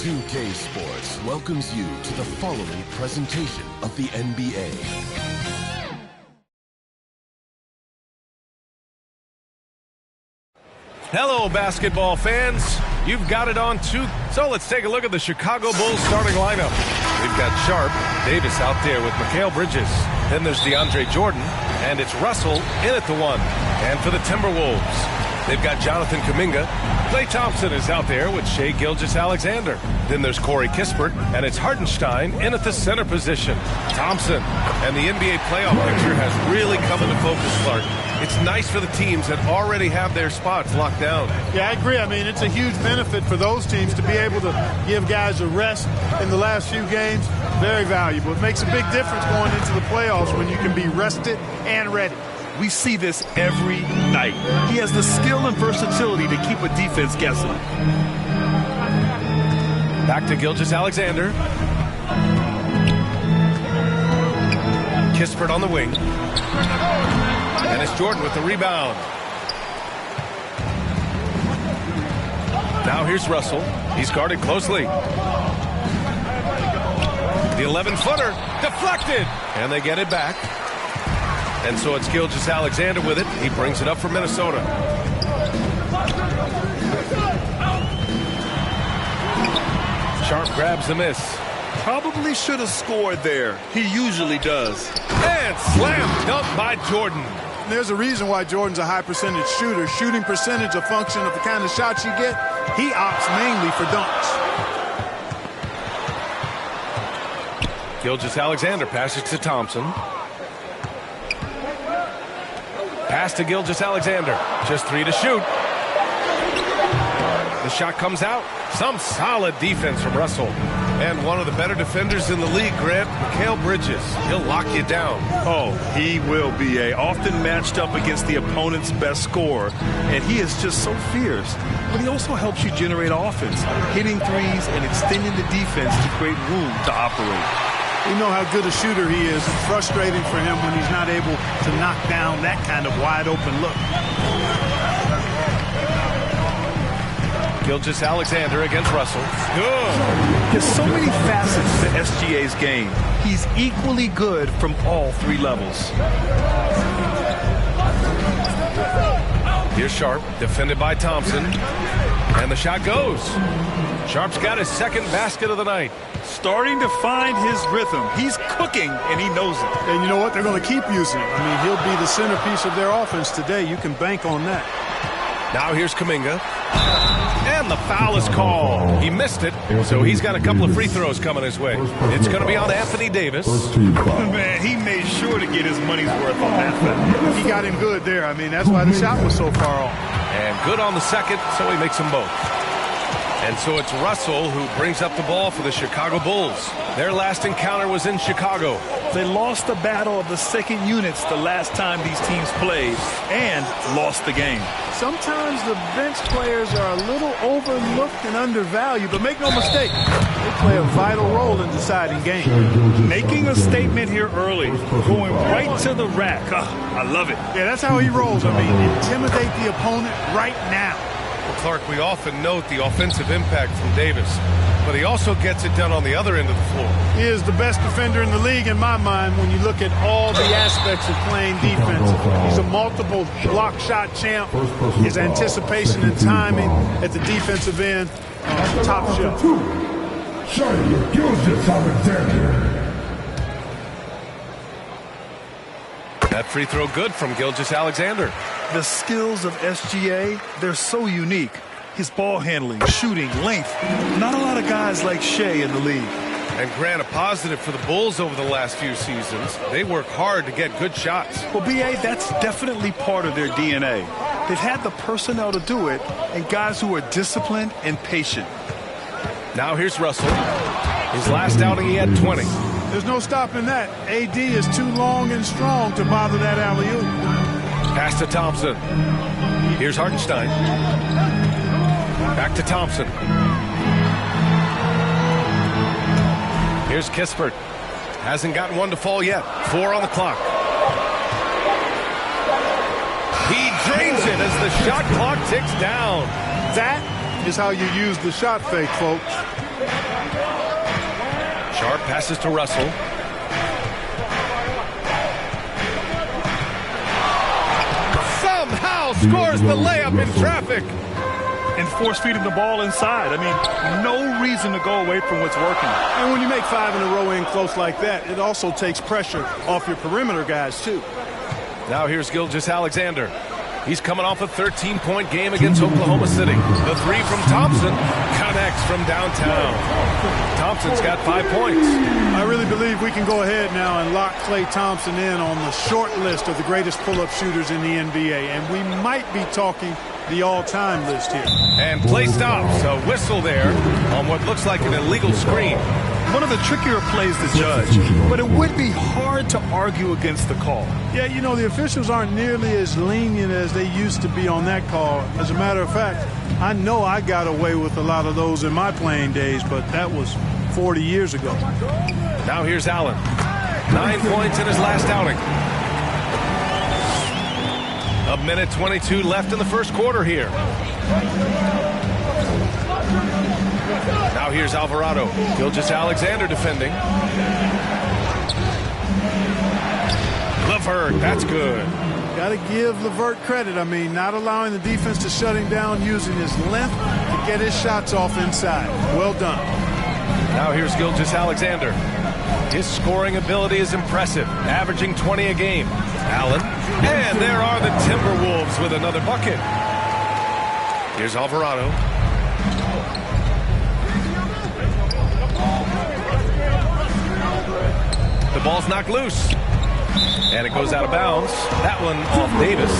2K Sports welcomes you to the following presentation of the NBA. Hello, basketball fans. You've got it on two. So let's take a look at the Chicago Bulls starting lineup. We've got Sharp, Davis out there with Mikal Bridges. Then there's DeAndre Jordan, and it's Russell in at the one. And for the Timberwolves, they've got Jonathan Kuminga. Klay Thompson is out there with Shai Gilgeous-Alexander. Then there's Corey Kispert, and it's Hartenstein in at the center position. Thompson. And the NBA playoff picture has really come into focus, Clark. It's nice for the teams that already have their spots locked down. Yeah, I agree. I mean, it's a huge benefit for those teams to be able to give guys a rest in the last few games. Very valuable. It makes a big difference going into the playoffs when you can be rested and ready. We see this every night. He has the skill and versatility to keep a defense guessing. Back to Gilgeous-Alexander. Kispert on the wing. And it's Jordan with the rebound. Now here's Russell. He's guarded closely. The 11-footer deflected. And they get it back. And so it's Gilgeous-Alexander with it. He brings it up for Minnesota. Sharp grabs the miss. Probably should have scored there. He usually does. And slam dunk by Jordan. There's a reason why Jordan's a high percentage shooter. Shooting percentage a function of the kind of shots you get. He opts mainly for dunks. Gilgeous-Alexander passes to Thompson. Pass to Gilgeous-Alexander. Just 3 to shoot. The shot comes out. Some solid defense from Russell. And one of the better defenders in the league, Grant, Mikal Bridges. He'll lock you down. Oh, he will be often matched up against the opponent's best scorer. And he is just so fierce. But he also helps you generate offense, hitting threes and extending the defense to create room to operate. We know how good a shooter he is. It's frustrating for him when he's not able to knock down that kind of wide open look. Gilgeous-Alexander against Russell. Good. There's so many facets to SGA's game. He's equally good from all three levels. Here's Sharp, defended by Thompson. And the shot goes. Sharp's got his second basket of the night. Starting to find his rhythm. He's cooking, and he knows it. And you know what? They're going to keep using him. I mean, he'll be the centerpiece of their offense today. You can bank on that. Now here's Kuminga. And the foul is called. He missed it, so he's got a couple of free throws coming his way. It's going to be on Anthony Davis. Man, he made sure to get his money's worth on that. He got him good there. I mean, that's why the shot was so far off. And good on the second, so he makes them both. And so it's Russell who brings up the ball for the Chicago Bulls. Their last encounter was in Chicago. They lost the battle of the second units the last time these teams played and lost the game. Sometimes the bench players are a little overlooked and undervalued, but make no mistake, they play a vital role in deciding games. Making a statement here early, going right to the rack. I love it. Yeah, that's how he rolls. I mean, intimidate the opponent right now. Well, Clark, we often note the offensive impact from Davis, but he also gets it done on the other end of the floor. He is the best defender in the league in my mind when you look at all the aspects of playing defense. He's a multiple block shot champ. His anticipation and timing at the defensive end, top shelf. Shai Gilgeous-Alexander. That free throw good from Gilgeous-Alexander. The skills of SGA, they're so unique. His ball handling, shooting, length. Not a lot of guys like Shai in the league. And Grant, a positive for the Bulls over the last few seasons. They work hard to get good shots. Well, B.A., that's definitely part of their DNA. They've had the personnel to do it and guys who are disciplined and patient. Now here's Russell. His last outing, he had 20. There's no stopping that. AD is too long and strong to bother that alley-oop. Pass to Thompson. Here's Hartenstein. Back to Thompson. Here's Kispert. Hasn't gotten one to fall yet. 4 on the clock. He drains it as the shot clock ticks down. That is how you use the shot fake, folks. Sharp passes to Russell. Somehow scores the layup in traffic. And force-feeding the ball inside. I mean, no reason to go away from what's working. And when you make 5 in a row in close like that, it also takes pressure off your perimeter guys, too. Now here's Gilgeous-Alexander. He's coming off a 13-point game against Oklahoma City. The three from Thompson connects from downtown. Thompson's got 5 points. I really believe we can go ahead now and lock Klay Thompson in on the short list of the greatest pull-up shooters in the NBA. And we might be talking the all-time list here. And play stops. A whistle there on what looks like an illegal screen. One of the trickier plays to judge, but it would be hard to argue against the call. Yeah, you know, the officials aren't nearly as lenient as they used to be on that call. As a matter of fact, I know I got away with a lot of those in my playing days, but that was 40 years ago. Now here's Allen. 9 points in his last outing. A minute 22 left in the first quarter here. Now here's Alvarado. Gilgeous-Alexander defending. LeVert, that's good. Got to give LeVert credit. I mean, not allowing the defense to shut him down, using his length to get his shots off inside. Well done. Now here's Gilgeous-Alexander. His scoring ability is impressive, averaging 20 a game. Allen. And there are the Timberwolves with another bucket. Here's Alvarado. The ball's knocked loose. And it goes out of bounds. That one off Davis.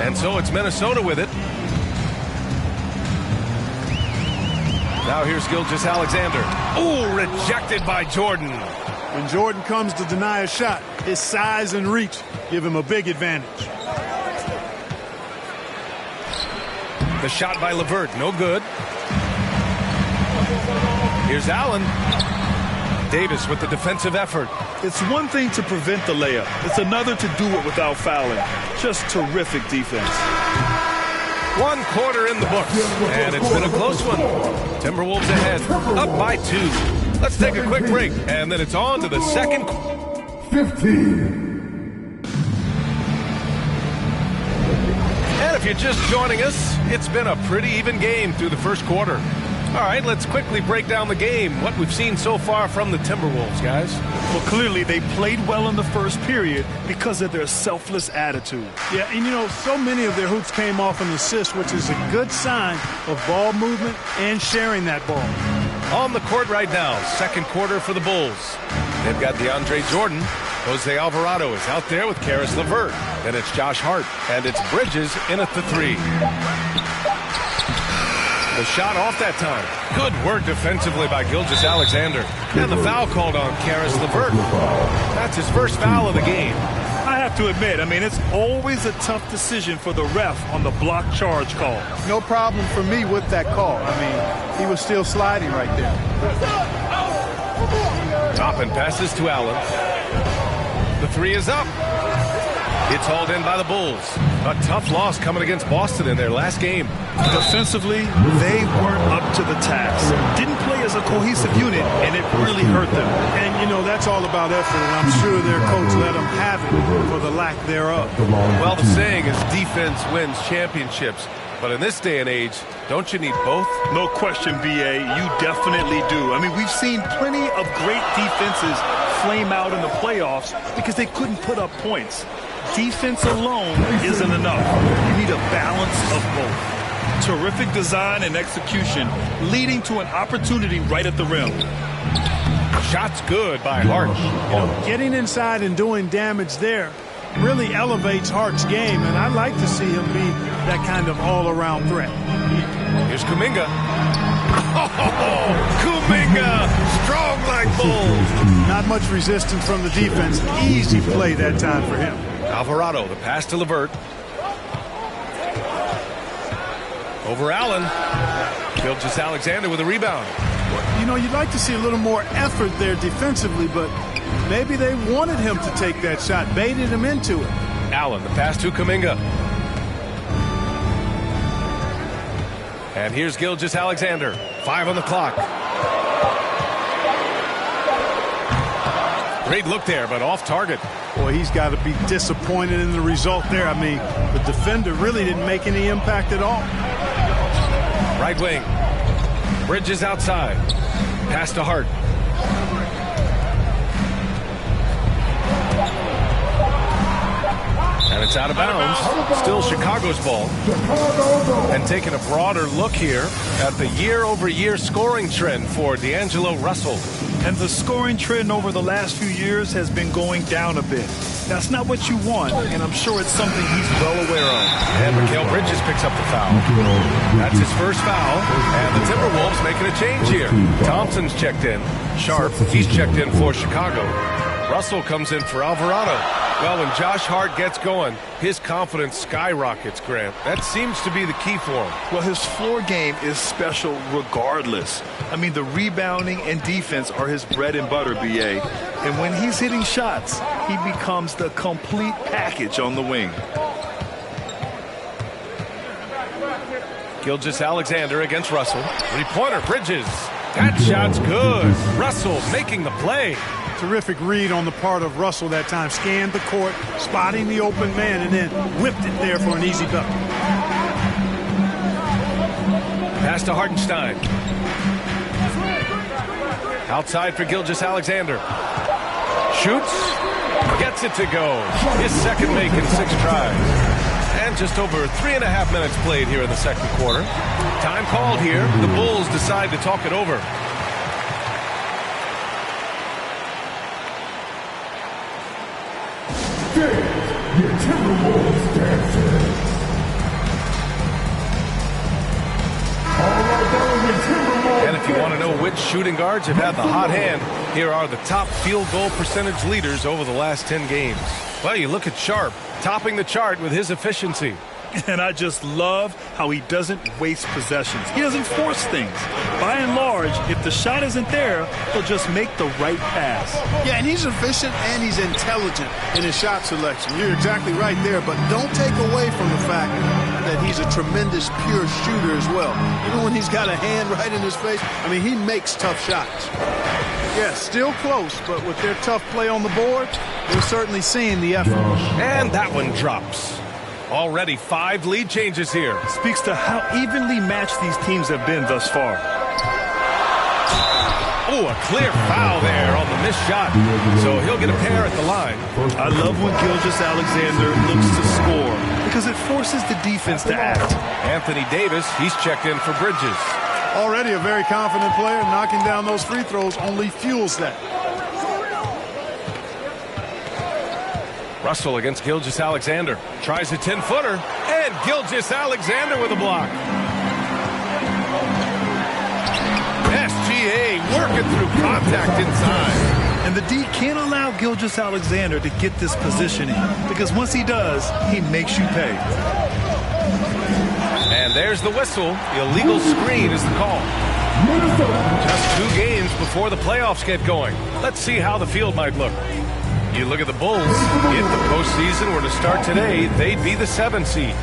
And so it's Minnesota with it. Now here's Gilgeous-Alexander. Ooh, rejected by Jordan. When Jordan comes to deny a shot, his size and reach give him a big advantage. The shot by LeVert, no good. Here's Allen. Davis with the defensive effort. It's one thing to prevent the layup. It's another to do it without fouling. Just terrific defense. 1 quarter in the books, and it's been a close one. Timberwolves ahead, up by 2. Let's take a quick break, and then it's on to the second. 15. And if you're just joining us, it's been a pretty even game through the first quarter. All right, let's quickly break down the game, what we've seen so far from the Timberwolves, guys. Well, clearly they played well in the first period because of their selfless attitude. Yeah, and you know, so many of their hoops came off an assist, which is a good sign of ball movement and sharing that ball. On the court right now, second quarter for the Bulls. They've got DeAndre Jordan. Jose Alvarado is out there with Karis LeVert. Then it's Josh Hart, and it's Bridges in at the 3. The shot off that time. Good work defensively by Gilgeous-Alexander. And the foul called on Karis LeVert. That's his first foul of the game. I have to admit, I mean, it's always a tough decision for the ref on the block charge call. No problem for me with that call. I mean, he was still sliding right there. Toppin passes to Allen. The 3 is up. It's hauled in by the Bulls. A tough loss coming against Boston in their last game. Defensively, they weren't up to the task. Didn't play as a cohesive unit, and it really hurt them. And, you know, that's all about effort, and I'm sure their coach let them have it for the lack thereof. Well, the saying is defense wins championships. But in this day and age, don't you need both? No question, B.A. You definitely do. I mean, we've seen plenty of great defenses flame out in the playoffs because they couldn't put up points. Defense alone isn't enough. You need a balance of both. Terrific design and execution leading to an opportunity right at the rim. Shot's good by Hart. You know, getting inside and doing damage there really elevates Hart's game, and I'd like to see him be that kind of all-around threat. Here's Kuminga. Oh, Kuminga, strong like bulls. Not much resistance from the defense. Easy play that time for him. Alvarado, the pass to LeVert. Over Allen. Gilgeous-Alexander with a rebound. You know, you'd like to see a little more effort there defensively, but maybe they wanted him to take that shot, baited him into it. Allen, the pass to Kuminga. And here's Gilgeous-Alexander. 5 on the clock. Great look there, but off target. Boy, he's got to be disappointed in the result there. I mean, the defender really didn't make any impact at all. Right wing. Bridges outside. Pass to Hart. And it's out of bounds. Still Chicago's ball. And taking a broader look here at the year-over-year scoring trend for D'Angelo Russell. And the scoring trend over the last few years has been going down a bit. That's not what you want, and I'm sure it's something he's well aware of. And Mikal Bridges picks up the foul. That's his first foul. And the Timberwolves making a change here. Thompson's checked in. Sharp, he's checked in for Chicago. Russell comes in for Alvarado. Well, when Josh Hart gets going, his confidence skyrockets, Grant. That seems to be the key for him. Well, his floor game is special regardless. I mean, the rebounding and defense are his bread and butter, B.A. And when he's hitting shots, he becomes the complete package on the wing. Gilgeous-Alexander against Russell. Three-pointer, Bridges. That shot's good. Russell making the play. Terrific read on the part of Russell that time. Scanned the court, spotting the open man, and then whipped it there for an easy bucket. Pass to Hartenstein. Outside for Gilgeous-Alexander. Shoots. Gets it to go. His second make in 6 tries. And just over 3.5 minutes played here in the second quarter. Time called here. The Bulls decide to talk it over. Your Timberwolves dancing. And if you want to know which shooting guards have had the hot hand, here are the top field goal percentage leaders over the last 10 games. Well, you look at Sharp, topping the chart with his efficiency. And I just love how he doesn't waste possessions. He doesn't force things. By and large, if the shot isn't there, he'll just make the right pass. Yeah, and he's efficient and he's intelligent in his shot selection. You're exactly right there, but don't take away from the fact that he's a tremendous pure shooter as well. Even when he's got a hand right in his face, I mean, he makes tough shots. Yeah, still close, but with their tough play on the board, they're certainly seeing the effort. And that one drops. Already 5 lead changes here. Speaks to how evenly matched these teams have been thus far. Oh, a clear foul there on the missed shot. So he'll get a pair at the line. I love when Gilgeous-Alexander looks to score because it forces the defense to act. Anthony Davis, he's checked in for Bridges. Already a very confident player. Knocking down those free throws only fuels that. Russell against Gilgeous-Alexander. Tries a 10-footer. And Gilgeous-Alexander with a block. SGA working through contact inside. And the D can't allow Gilgeous-Alexander to get this positioning because once he does, he makes you pay. And there's the whistle. The illegal screen is the call. Just 2 games before the playoffs get going. Let's see how the field might look. You look at the Bulls. If the postseason were to start today, they'd be the 7th seed.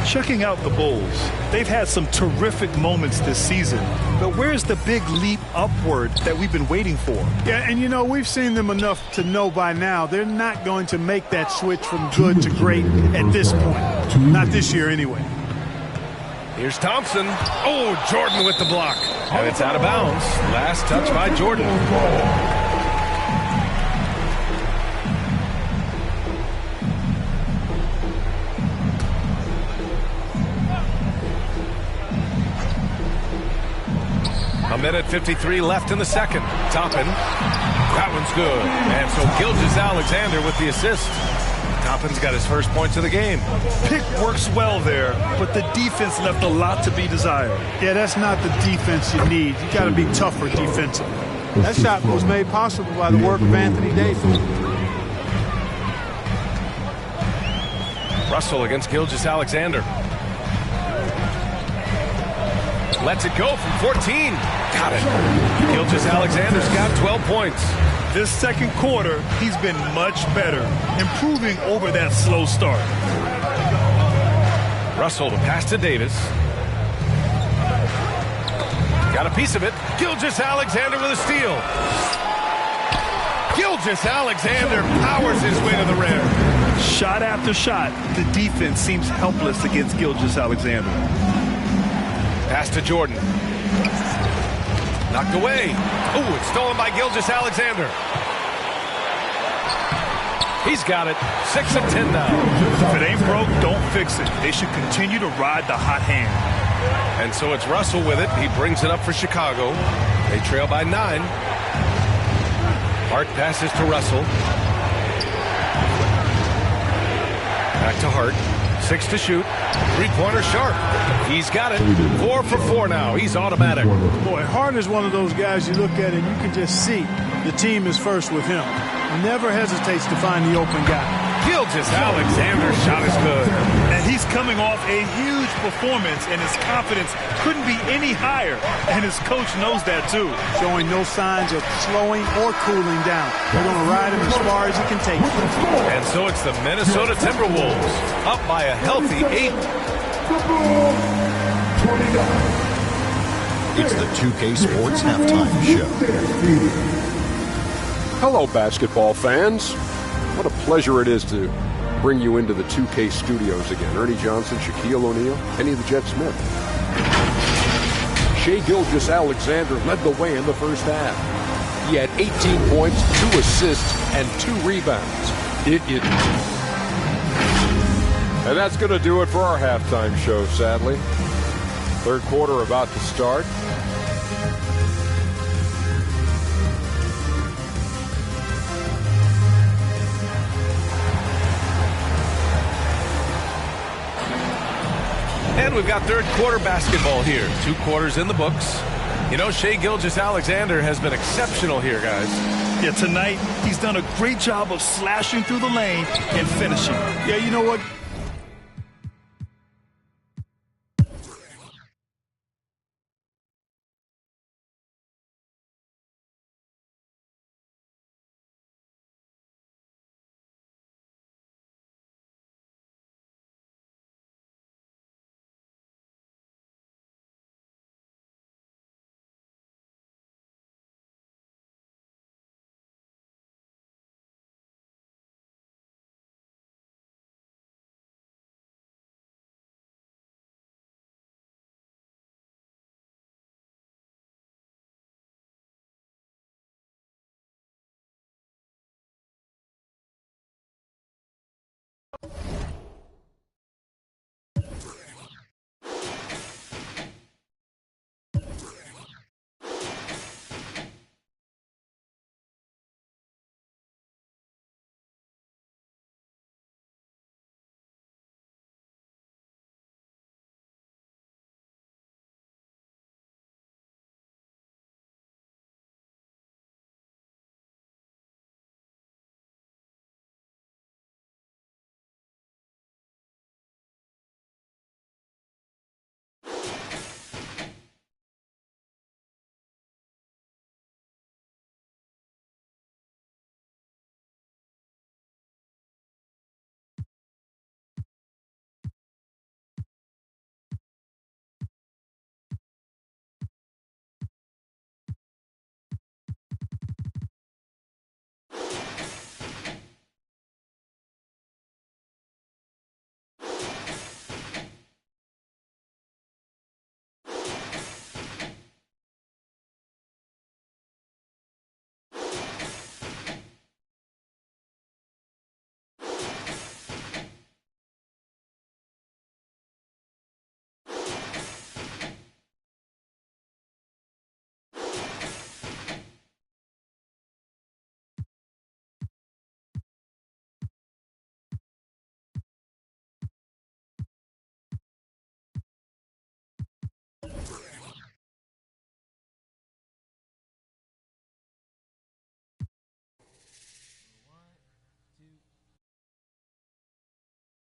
Checking out the Bulls, they've had some terrific moments this season, but where's the big leap upward that we've been waiting for? Yeah, and you know, we've seen them enough to know by now they're not going to make that switch from good to great at this point. Not this year anyway. Here's Thompson. Oh, Jordan with the block. And it's out of bounds. Last touch by Jordan. A minute 53 left in the second. Toppin. That one's good. And so Gilgeous-Alexander with the assist. Toppin's got his first points of the game. Pick works well there, but the defense left a lot to be desired. Yeah, that's not the defense you need. You got to be tougher defensively. That shot was made possible by the work of Anthony Davis. Russell against Gilgeous-Alexander. Lets it go from 14. Got it. Gilgeous-Alexander's got 12 points. This second quarter, he's been much better, improving over that slow start. Russell to pass to Davis. Got a piece of it. Gilgeous-Alexander with a steal. Gilgeous-Alexander powers his way to the rim. Shot after shot, the defense seems helpless against Gilgeous-Alexander. Pass to Jordan. Knocked away. Ooh, it's stolen by Gilgeous-Alexander. He's got it. 6 of 10 now. If it ain't broke, don't fix it. They should continue to ride the hot hand. And so it's Russell with it. He brings it up for Chicago. They trail by 9. Hart passes to Russell. Back to Hart. 6 to shoot. Three-pointer Sharp. He's got it. 4 for 4 now. He's automatic. Boy, Hart is one of those guys you look at and you can just see the team is first with him. He never hesitates to find the open guy. Gilgeous-Alexander's shot is good. And he's coming off a huge performance, and his confidence couldn't be any higher. And his coach knows that, too. Showing no signs of slowing or cooling down. They're going to ride him as far as he can take him. And so it's the Minnesota Timberwolves up by a healthy 8. It's the 2K Sports Halftime Show. Hello, basketball fans. What a pleasure it is to bring you into the 2K studios again. Ernie Johnson, Shaquille O'Neal, Kenny the Jet Smith. Shai Gilgeous-Alexander led the way in the first half. He had 18 points, 2 assists, and 2 rebounds. And that's going to do it for our halftime show, sadly. Third quarter about to start. And we've got third quarter basketball here. 2 quarters in the books. You know, Shai Gilgeous-Alexander has been exceptional here, guys. Yeah, tonight he's done a great job of slashing through the lane and finishing. Yeah, you know what?